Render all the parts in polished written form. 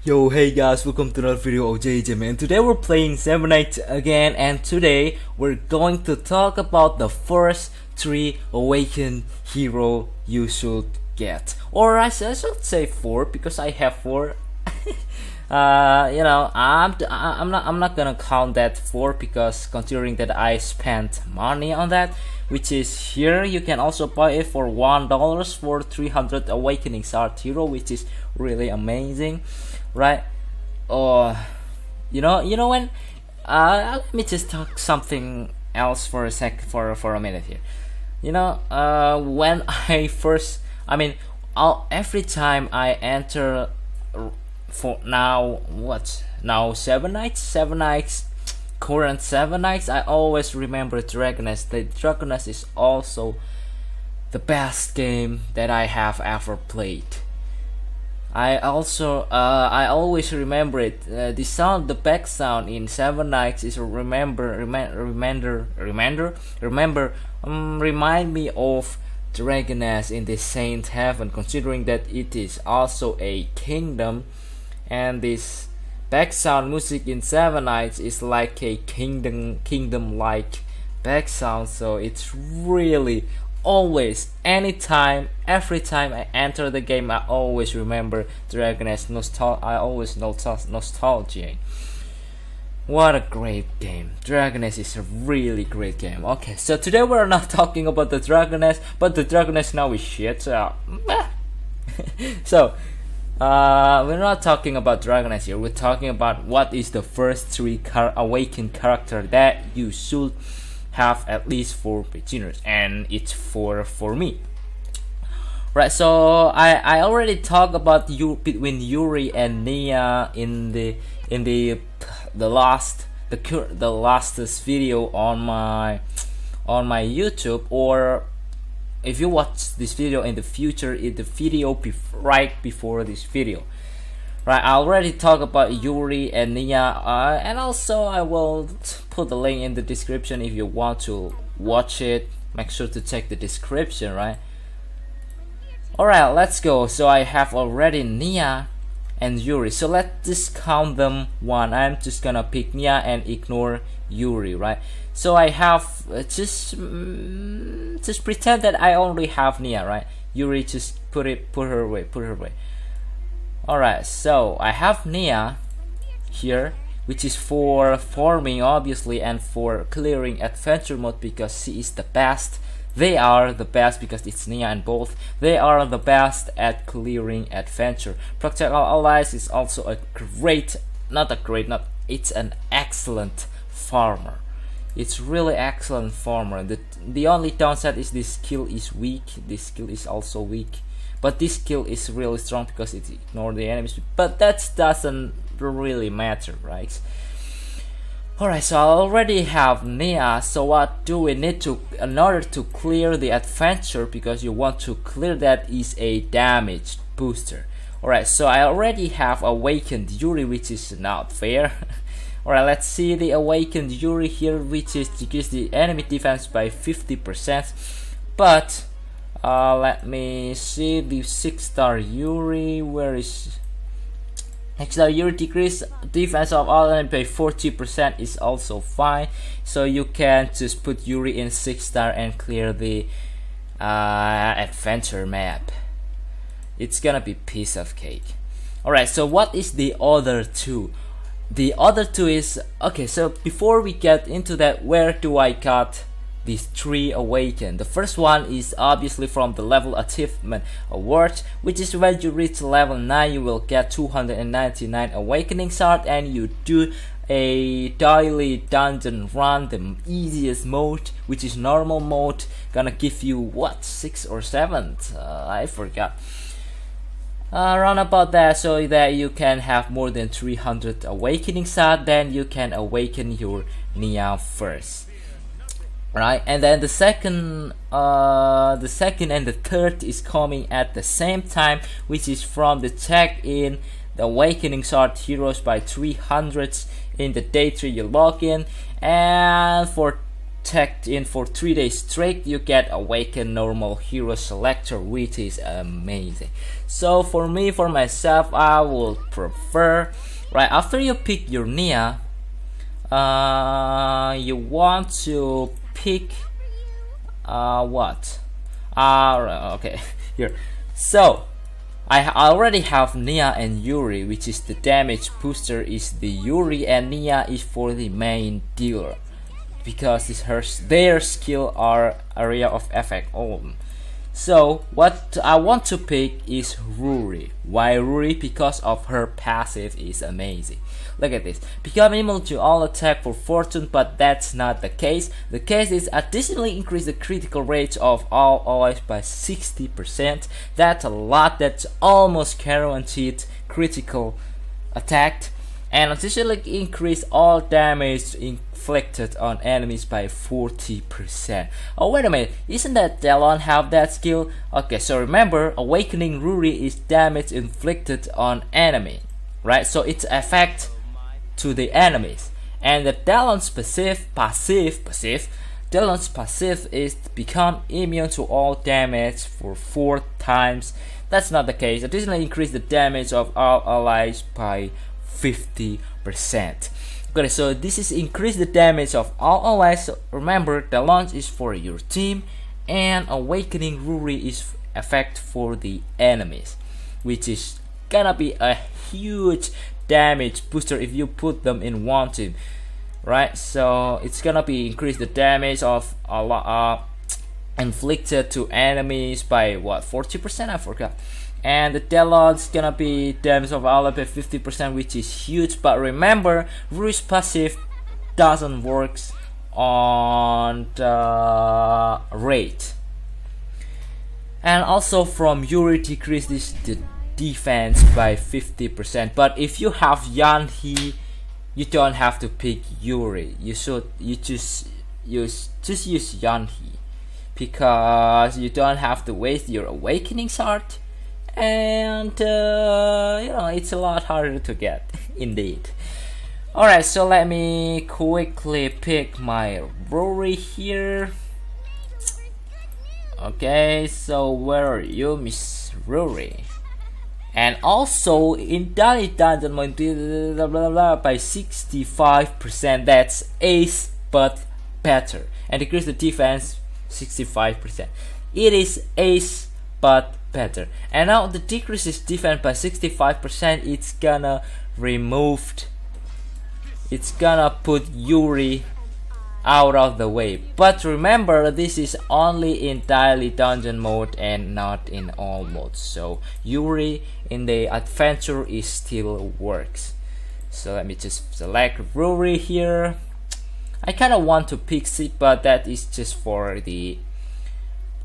Yo, hey guys, welcome to another video of JJ man. Today we're playing Seven Nights again, and today we're going to talk about the first 3 Awaken hero you should get. Or I should say 4 because I have 4. I'm not gonna count that 4 because considering that I spent money on that, which is here. You can also buy it for $1 for 300 Awakening Art hero, which is really amazing, right? You know when let me just talk something else for a minute here. When every time I enter for now 7 nights, current 7 nights, I always remember Dragoness. The Dragoness is also the best game that I have ever played. I always remember it. The back sound in 7 nights is remind me of Dragoness in the Saint Heaven, considering that it is also a kingdom, and this back sound music in 7 nights is like a kingdom like back sound. So it's really always, anytime, every time I enter the game, I always remember Dragoness. I always nostalgia. What a great game. Dragoness is a really great game. Okay, so today we're not talking about the Dragoness, but the Dragoness now is shit. So we're not talking about Dragoness here. We're talking about what is the first 3 Awakened character that you should have at least for beginners, and it's for me, right? So I already talked about between Yuri and Nia in the last video on my YouTube, or if you watch this video in the future, in the video right before this video, right? I already talked about Yuri and Nia, and also I will put the link in the description if you want to watch it. Make sure to check the description, right? Alright, let's go. So I have already Nia and Yuri, so let's just count them one. I'm just gonna pick Nia and ignore Yuri, right? So I have just pretend that I only have Nia, right? Yuri, just put her away. Alright, so I have Nia here, which is for farming obviously, and for clearing adventure mode because she is the best. They are the best because it's Nia, and both they are the best at clearing adventure. Protect All Allies is also it's an excellent farmer. It's really excellent farmer. The only downside is this skill is weak. This skill is also weak. But this skill is really strong because it ignores the enemies. But that doesn't really matter, right? Alright, so I already have Nia. So what do we need to, in order to clear the adventure, because you want to clear that, is a damage booster. Alright, so I already have Awakened Yuri, which is not fair. Alright, let's see the Awakened Yuri here, which is decrease the enemy defense by 50%. But let me see the 6-star Yuri. Where is 6-star Yuri? Decrease defense of all enemies by 40% is also fine. So you can just put Yuri in 6-star and clear the adventure map. It's gonna be piece of cake. Alright, so what is the other 2? The other 2 is, okay, so before we get into that, where do I got these 3 Awaken? The first one is obviously from the level achievement award, which is when you reach level 9 you will get 299 Awakening Shard, and you do a daily dungeon run, the easiest mode, which is normal mode, gonna give you what, 6 or 7, I forgot, around about that, so that you can have more than 300 Awakening Shard. Then you can awaken your Nia first, right? And then the second and the third is coming at the same time, which is from the check-in the Awakening Shard heroes by 300 in the day 3 you log in, and for tagged in for 3 days straight, you get Awaken normal hero selector, which is amazing. So for me, for myself, I would prefer, right after you pick your Nia, you want to pick what? Okay, here. So I already have Nia and Yuri, which is the damage booster is the Yuri, and Nia is for the main dealer because their skill are area of effect. So what I want to pick is Ruri. Why Ruri? Because of her passive is amazing. Look at this. Become immune to all attack for fortune, but that's not the case. The case is additionally increase the critical rate of all allies by 60%. That's a lot. That's almost guaranteed critical attack. And additionally increase all damage inflicted on enemies by 40%. Oh wait a minute, isn't that Talon have that skill? Okay, so remember, Awakening Ruri is damage inflicted on enemy, right? So it's effect to the enemies. And the Talon's passive is become immune to all damage for 4 times. That's not the case. Additionally increase the damage of all allies by 50%. Okay, so this is increase the damage of all allies. So remember, the launch is for your team, and Awakening Ruri is effect for the enemies, which is gonna be a huge damage booster if you put them in one team, right? So it's gonna be increase the damage of a lot inflicted to enemies by what, 40%? I forgot. And the Talon's gonna be damage of all by 50%, which is huge. But remember, Ruri's passive doesn't work on the rate. And also from Yuri decreases the defense by 50%. But if you have Yanhee, you don't have to pick Yuri. You just use Yanhee, because you don't have to waste your Awakening Heart. And it's a lot harder to get indeed. Alright, so let me quickly pick my Ruri here. Okay, so where are you, Miss Ruri? And also in Daily Dungeon blah, blah, blah, by 65%. That's ace but better, and decrease the defense 65%. It is ace but better. And now the decreases defense by 65%. It's gonna put Yuri out of the way. But remember, this is only in daily dungeon mode and not in all modes. So Yuri in the adventure is still works. So let me just select Ruri here. I kind of want to Pixie, but that is just for the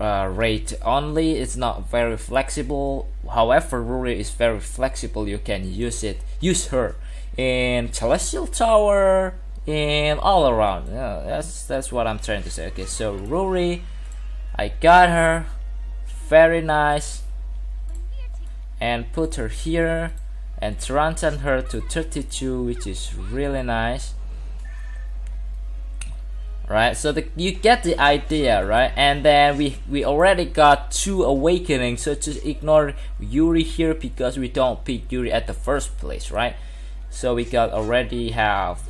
rate only. It's not very flexible. However, Ruri is very flexible. You can use her in Celestial Tower, and all around. Yeah, that's what I'm trying to say. Okay, so Ruri, I got her, very nice, and put her here and strengthen her to 32, which is really nice. Right, so you get the idea, right? And then we already got 2 awakenings, so just ignore Yuri here because we don't pick Yuri at the first place, right? So we already have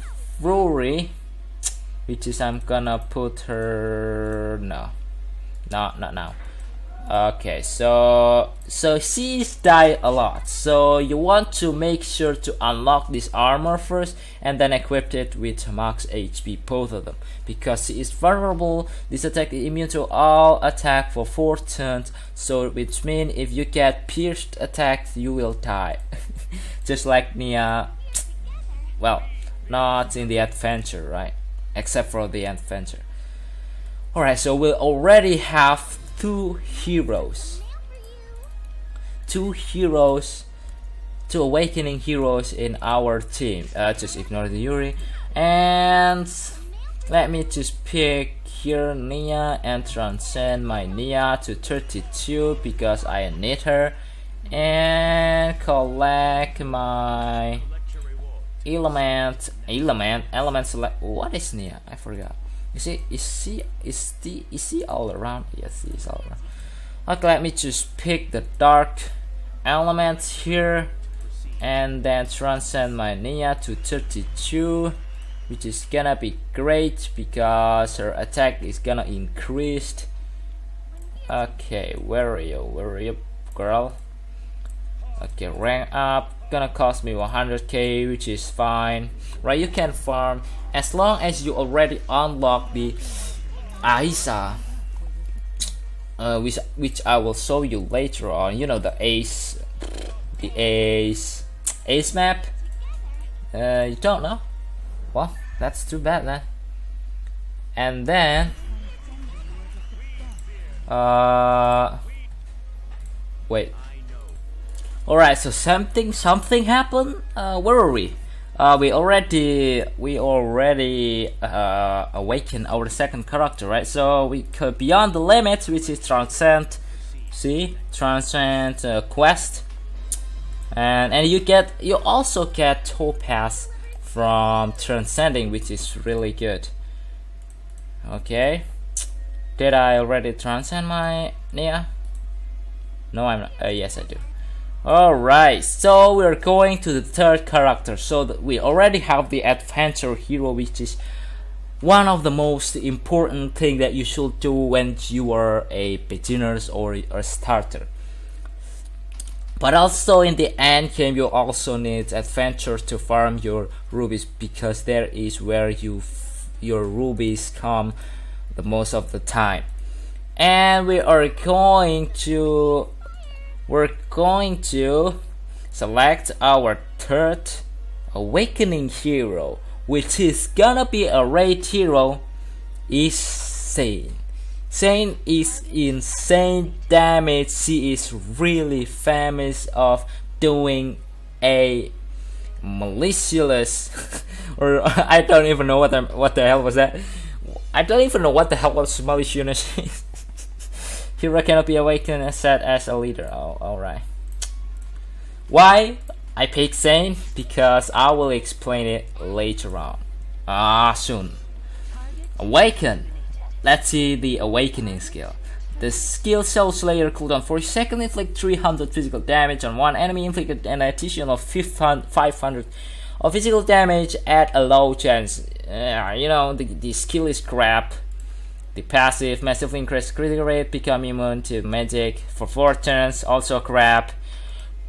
Ruri, which is I'm gonna put her not now. Okay, so she's died a lot, so you want to make sure to unlock this armor first and then equip it with max HP, both of them, because she is vulnerable. This attack is immune to all attack for 4 turns, so which means if you get pierced attacked you will die. Just like Nia. Well, not in the adventure, right? Except for the adventure. Alright, so we already have 2 heroes, 2 awakening heroes in our team. Just ignore the Yuri, and let me just pick here Nia and transcend my Nia to 32 because I need her, and collect my element select. What is Nia? I forgot. Is he all around? Yes, he's all around. Okay, let me just pick the dark elements here and then transcend my Nia to 32, which is gonna be great because her attack is gonna increase. Okay, where are you, girl? Okay, rank up, gonna cost me 100k, which is fine, right? You can farm as long as you already unlock the Aisa, which I will show you later on. You know, the ace map. You don't know? Well, that's too bad then. And then wait. Alright, so something happened. Where are we? We already awakened our second character, right? So we go beyond the limits, which is transcend. See, transcend quest, and you also get topaz from transcending, which is really good. Okay, did I already transcend my Nia? No, I'm not. Yes, I do. Alright, so we're going to the third character. So we already have the adventure hero, which is one of the most important thing that you should do when you are a beginner or a starter. But also in the end game, you also need adventure to farm your rubies, because there is where your rubies come the most of the time. And we're going to select our third awakening hero, which is gonna be a raid hero, is Sane. Sane is insane damage. She is really famous of doing a malicious or I don't even know what the hell was that. I don't even know what the hell was malicious. Hero cannot be awakened and set as a leader. Oh, alright. Why I picked Sane? Because I will explain it later on. Soon. Awaken. Let's see the awakening skill. The skill Soul Slayer cooldown 40 seconds, inflict 300 physical damage on one enemy, inflict an additional 500 of physical damage at a low chance. You know, the skill is crap. The passive massively increased critical rate, become immune to magic for 4 turns, also crap.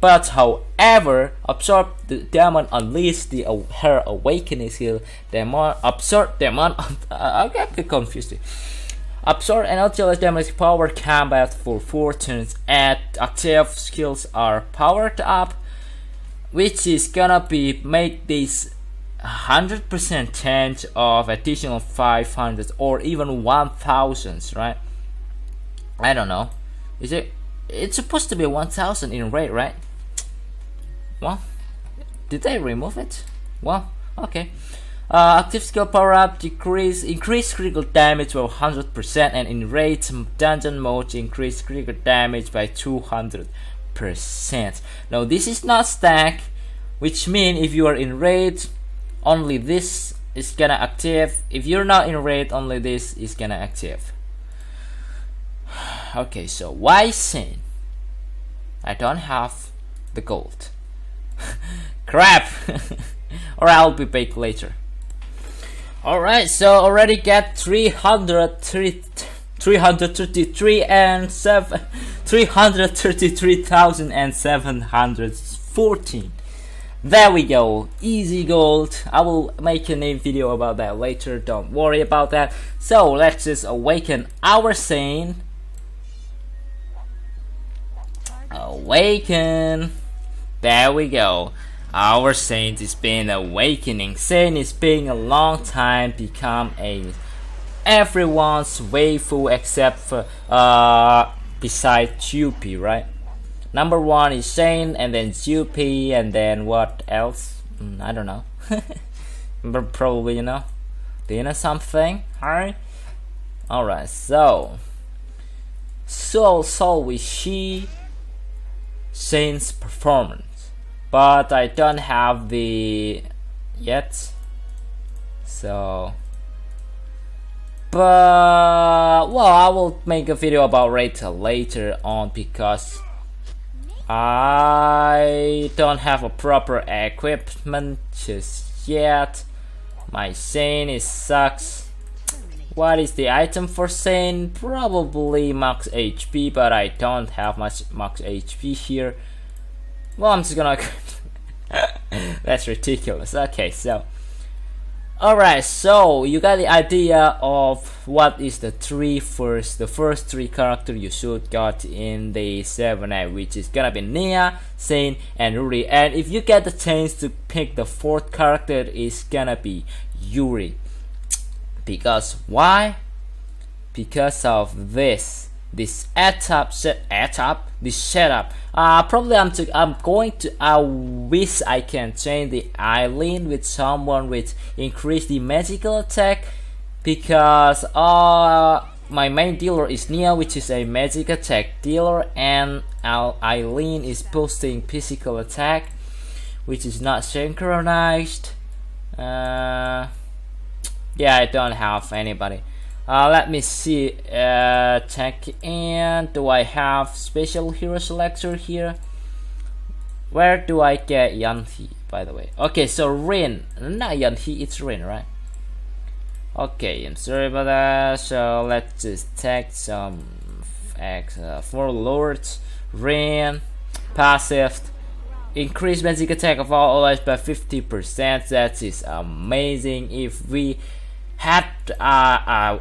But however, absorb the demon, unleash her awakening skill. Demon absorb demon. I get confused. Absorb and utilize demon's power combat for 4 turns. Active skills are powered up, which is gonna be make this 100% chance of additional 500 or even 1000, right? I don't know. Is it? It's supposed to be 1000 in raid, right? Well, did they remove it? Well, okay. Active skill power up, increase critical damage by 100%, and in raid dungeon mode increase critical damage by 200%. Now this is not stack, which means if you are in raid, only this is gonna active. If you're not in raid, only this is gonna active. Okay, so why Sane? I don't have the gold. Crap. Or I'll be back later. Alright, so already get 333,714. There we go, easy gold. I will make a new video about that later, don't worry about that. So let's just awaken our Sane. Awaken. There we go. Our Saint is being awakening. Sane is being a long time become a everyone's waifu except for besides Jupi, right? Number 1 is Sane, and then Jupi, and then what else? I don't know. But probably you know. Do you know something? Alright. Alright, so we see Sane's performance. But I don't have the yet, so But well, I will make a video about raid later on because I don't have a proper equipment just yet. My Sane is sucks. What is the item for Sane? Probably max HP, but I don't have much max HP here. Well, I'm just gonna that's ridiculous. Okay, so alright, so you got the idea of what is the first three characters you should got in the 7 Act, which is gonna be Nia, Sane, and Yuri. And if you get the chance to pick the fourth character, it's gonna be Yuri. Because why? Because of this setup. Probably I'm going to. I wish I can change the Eileen with someone with increase the magical attack, because my main dealer is Nia, which is a magic attack dealer, and Eileen is boosting physical attack, which is not synchronized. Yeah, I don't have anybody. Let me see. Check in. Do I have special hero selector here? Where do I get Yanti, by the way? Okay, so Rin, not Yanti, it's Rin, right? Okay, I'm sorry about that. So let's just take some for lords. Rin, passive, increase magic attack of all allies by 50%. That is amazing. If we had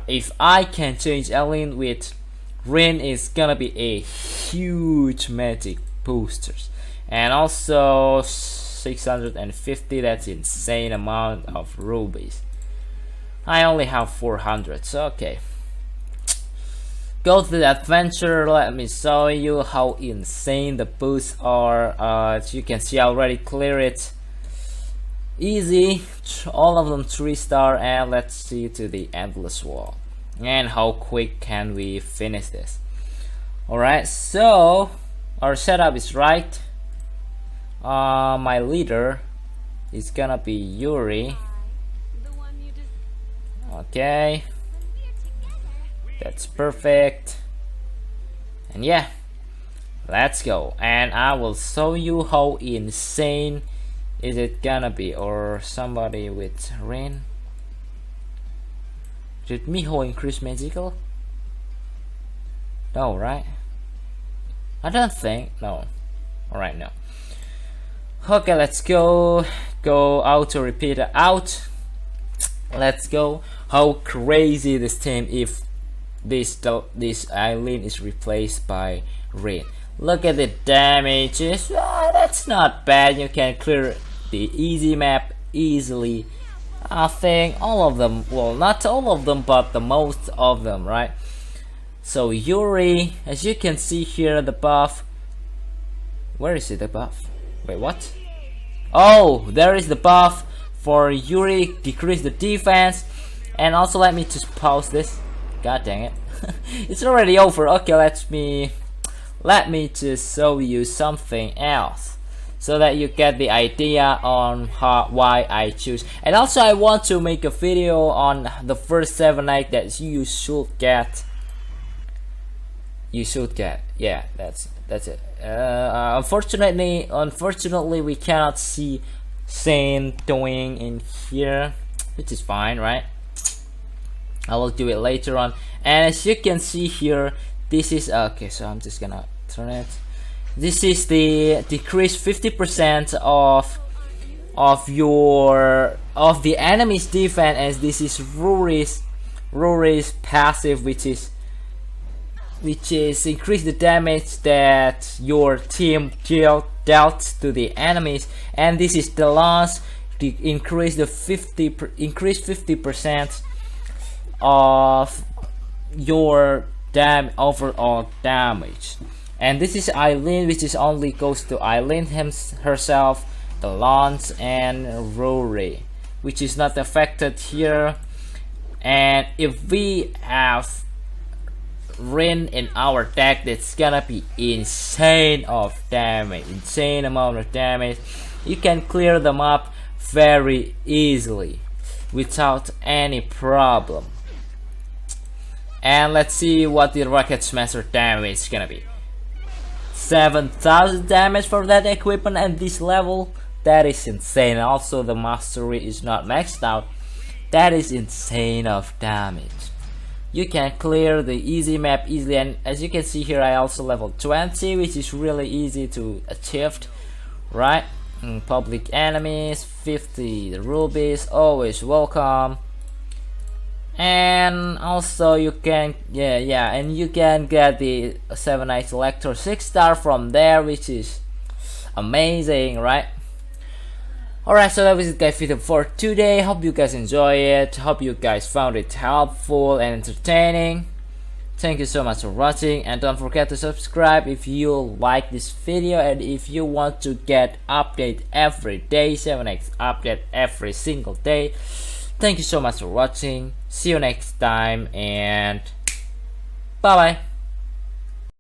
if I can change Eileen with Rin, is gonna be a huge magic boosters. And also 650, that's insane amount of rubies. I only have 400, so okay. Go to the adventure. Let me show you how insane the boosts are. As you can see, I already clear it. Easy, all of them 3-star, and let's see to the endless wall. And how quick can we finish this? Alright, so our setup is right. My leader is gonna be Yuri. Okay, that's perfect. And yeah, let's go. And I will show you how insane is it gonna be. Or somebody with Rain. Did Miho increase magical? No, right? I don't think. No. Alright, no. Okay, let's go. Go auto repeat out. Let's go. How crazy this team if this Eileen is replaced by Rain. Look at the damages. That's not bad. You can clear the easy map easily. I think all of them, well, not all of them, but the most of them, right? So Yuri, as you can see here, the buff. Where is it, the buff? Wait, what? Oh, there is the buff for Yuri, decrease the defense. And also let me just pause this. God dang it. It's already over. Okay, let me just show you something else, so that you get the idea on why I choose. And also I want to make a video on the first 7 nights that you should get. Yeah, that's it. Unfortunately we cannot see Saint doing in here, which is fine, right? I will do it later on. And as you can see here, this is okay, so I'm just gonna turn it. This is the decrease 50% of the enemy's defense, as this is Rory's passive, which is increase the damage that your team dealt to the enemies. And this is the last, increase 50% of your overall damage. And this is Eileen, which is only goes to Eileen herself, the Lance, and Rory, which is not affected here. And if we have Rin in our deck, that's gonna be insane of damage, insane amount of damage. You can clear them up very easily without any problem. And let's see what the rocket smasher damage is gonna be. 7,000 damage for that equipment at this level. That is insane. Also the mastery is not maxed out. That is insane of damage. You can clear the easy map easily, and as you can see here, I also level 20, which is really easy to achieve, right? Public enemies 50 rubies, always welcome. And also you can and you can get the 7 selector 6-star from there, which is amazing, right? Alright, so that was it guys, video for today. Hope you guys enjoy it. Hope you guys found it helpful and entertaining. Thank you so much for watching, and don't forget to subscribe if you like this video, and if you want to get update every day, 7x update every single day. Thank you so much for watching. See you next time, and bye bye.